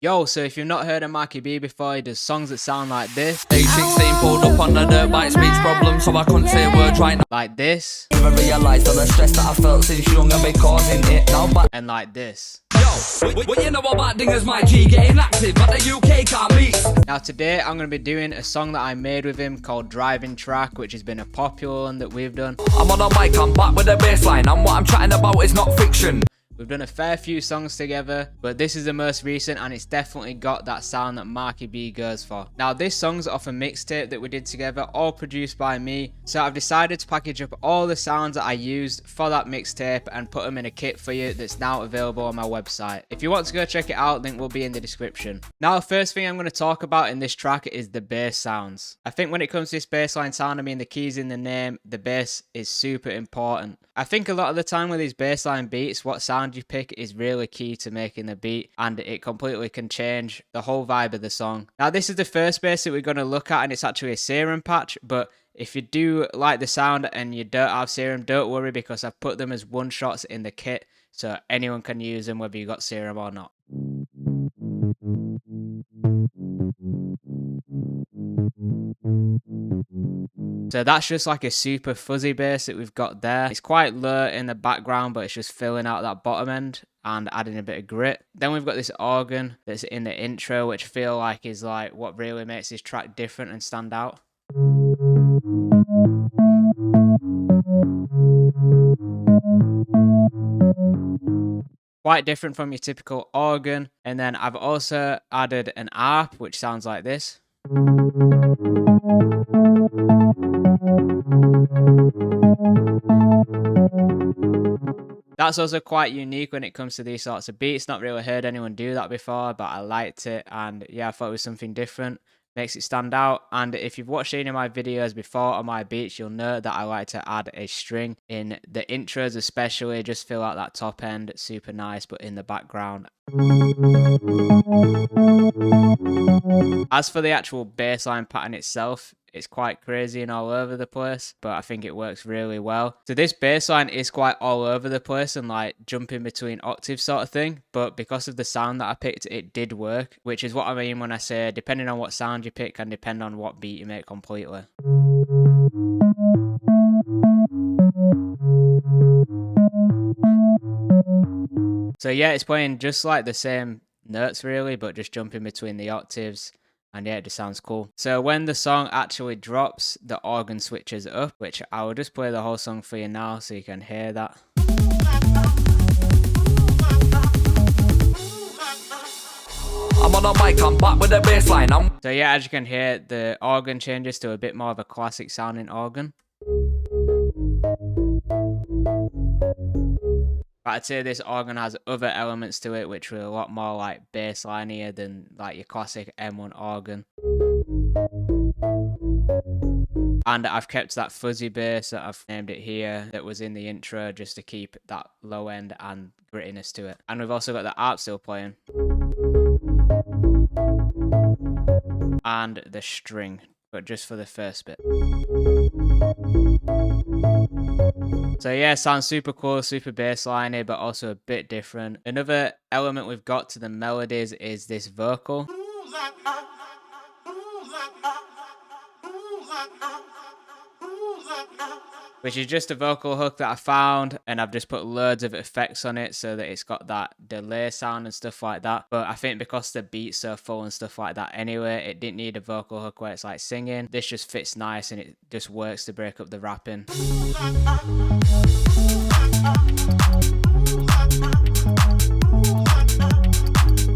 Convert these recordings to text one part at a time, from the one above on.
Yo, so if you've not heard of Marky B before, he does songs that sound like this. Age 16, pulled up on the dirt bike, speech problem, so I couldn't say words right now. Like this. Never realised all the stress that I felt since young and be causing it now, but And like this. yo, what you know about dingers, my G, getting active, but the UK can't beat. Now today I'm going to be doing a song that I made with him called Driving Track, which has been a popular one that we've done. I'm on a mic, I'm back with a bassline, and what I'm chatting about is not fiction. We've done a fair few songs together, but this is the most recent and it's definitely got that sound that Marky B goes for. Now this song's off a mixtape that we did together, all produced by me, so I've decided to package up all the sounds that I used for that mixtape and put them in a kit for you that's now available on my website. If you want to go check it out, link will be in the description. Now the first thing I'm going to talk about in this track is the bass sounds. I think when it comes to this bassline sound, I mean the keys in the name, the bass is super important. I think a lot of the time with these bassline beats, what sound you pick is really key to making the beat, and it completely can change the whole vibe of the song. Now this is the first bass that we're going to look at, and it's actually a serum patch, but if you do like the sound and you don't have serum, don't worry, because I've put them as one shots in the kit so anyone can use them whether you got serum or not. So that's just like a super fuzzy bass that we've got there. It's quite low in the background, but it's just filling out that bottom end and adding a bit of grit. Then we've got this organ that's in the intro, which I feel like is like what really makes this track different and stand out. Quite different from your typical organ. And then I've also added an harp, which sounds like this. That's also quite unique when it comes to these sorts of beats. Not really heard anyone do that before, but I liked it, and yeah, I thought it was something different. Makes it stand out. And if you've watched any of my videos before on my beats, you'll know that I like to add a string in the intros, especially just fill out that top end. Super nice, but in the background. As for the actual bassline pattern itself, it's quite crazy and all over the place, but I think it works really well. So this bassline is quite all over the place and like jumping between octaves sort of thing, but because of the sound that I picked, it did work, which is what I mean when I say depending on what sound you pick can depend on what beat you make completely. So yeah, it's playing just like the same notes really, but just jumping between the octaves. And yeah, it just sounds cool. So when the song actually drops, the organ switches up, which I will just play the whole song for you now so you can hear that. I'm on a mic, I'm back with a bassline. So yeah, as you can hear, the organ changes to a bit more of a classic sounding organ. But I'd say this organ has other elements to it which are a lot more like bassline-ier than like your classic M1 organ. And I've kept that fuzzy bass that I've named it here that was in the intro just to keep that low end and grittiness to it. And we've also got the harp still playing. And the string, but just for the first bit. So yeah, sounds super cool, super bassliney, but also a bit different. Another element we've got to the melodies is this vocal. Which is just a vocal hook that I found, and I've just put loads of effects on it so that it's got that delay sound and stuff like that. But I think because the beat's so full and stuff like that anyway, it didn't need a vocal hook where it's like singing. This just fits nice and it just works to break up the rapping.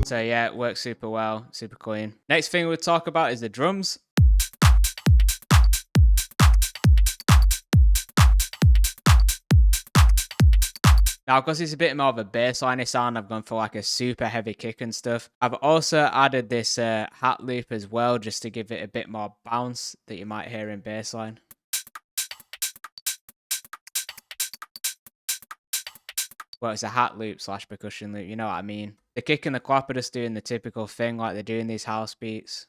So yeah, it works super well, super clean. Next thing we'll talk about is the drums. Now, because it's a bit more of a bassline sound, I've gone for like a super heavy kick and stuff. I've also added this hat loop as well, just to give it a bit more bounce that you might hear in bassline. Well, it's a hat loop / percussion loop, you know what I mean. The kick and the clap are just doing the typical thing like they do in these house beats.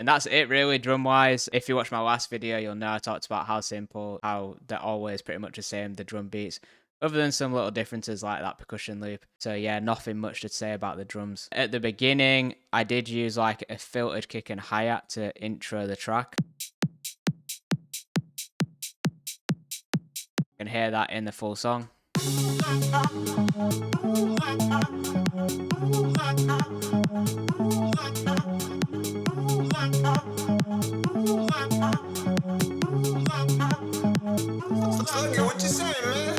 And that's it really drum wise. If you watch my last video, you'll know I talked about how simple, how they're always pretty much the same, the drum beats. other than some little differences like that percussion loop. So yeah, nothing much to say about the drums. At the beginning, I did use like a filtered kick and hi-hat to intro the track. You can hear that in the full song. Sluggy, what you saying, man?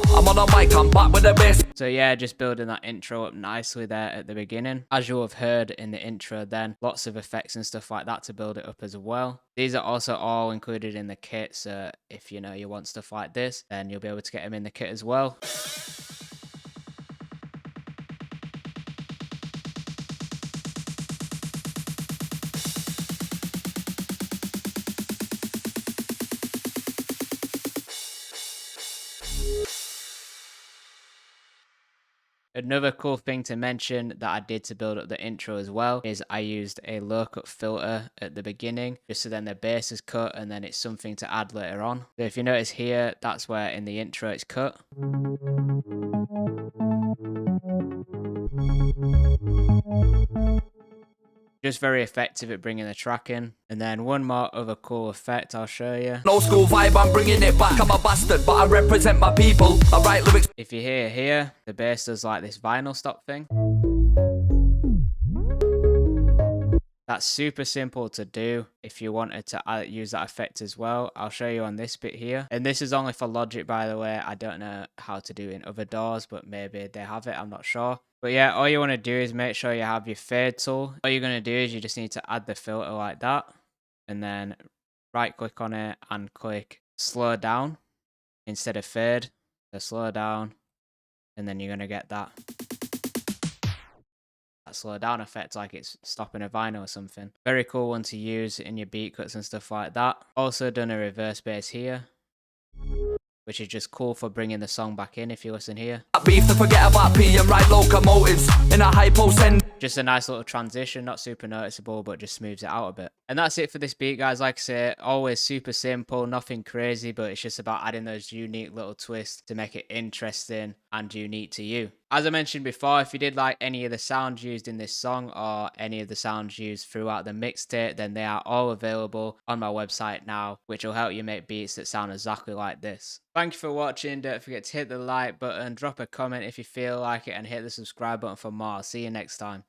I'm on a mic, I'm back with the bass. So yeah, just building that intro up nicely there at the beginning. As you'll have heard in the intro then, lots of effects and stuff like that to build it up as well. These are also all included in the kit, so if you know you want stuff like this, then you'll be able to get them in the kit as well. Another cool thing to mention that I did to build up the intro as well is I used a low cut filter at the beginning, just so then the bass is cut and then it's something to add later on. So if you notice here, that's where in the intro it's cut. Just very effective at bringing the track in. And then one more other cool effect I'll show you. No school vibe, I'm bringing it back. I'm a bastard, but I represent my people. I write lyrics. If you hear here, the bass does like this vinyl stop thing. That's super simple to do if you wanted to use that effect as well. I'll show you on this bit here. And this is only for Logic, by the way. I don't know how to do it in other DAWs, but maybe they have it, I'm not sure. But yeah, all you want to do is make sure you have your fade tool. All you're going to do is you just need to add the filter like that. And then right click on it and click slow down instead of fade. So slow down. And then you're going to get that slow down effect like it's stopping a vinyl or something. Very cool one to use in your beat cuts and stuff like that. Also done a reverse bass here, which is just cool for bringing the song back in if you listen here. Beef to forget about P and ride locomotives in a hypo send. Just a nice little transition, not super noticeable, but just smooths it out a bit. And that's it for this beat, guys. Like I say, always super simple, nothing crazy, but it's just about adding those unique little twists to make it interesting and unique to you. As I mentioned before, if you did like any of the sounds used in this song or any of the sounds used throughout the mixtape, then they are all available on my website now, which will help you make beats that sound exactly like this. Thank you for watching. Don't forget to hit the like button, drop a comment if you feel like it, and hit the subscribe button for more. I'll see you next time.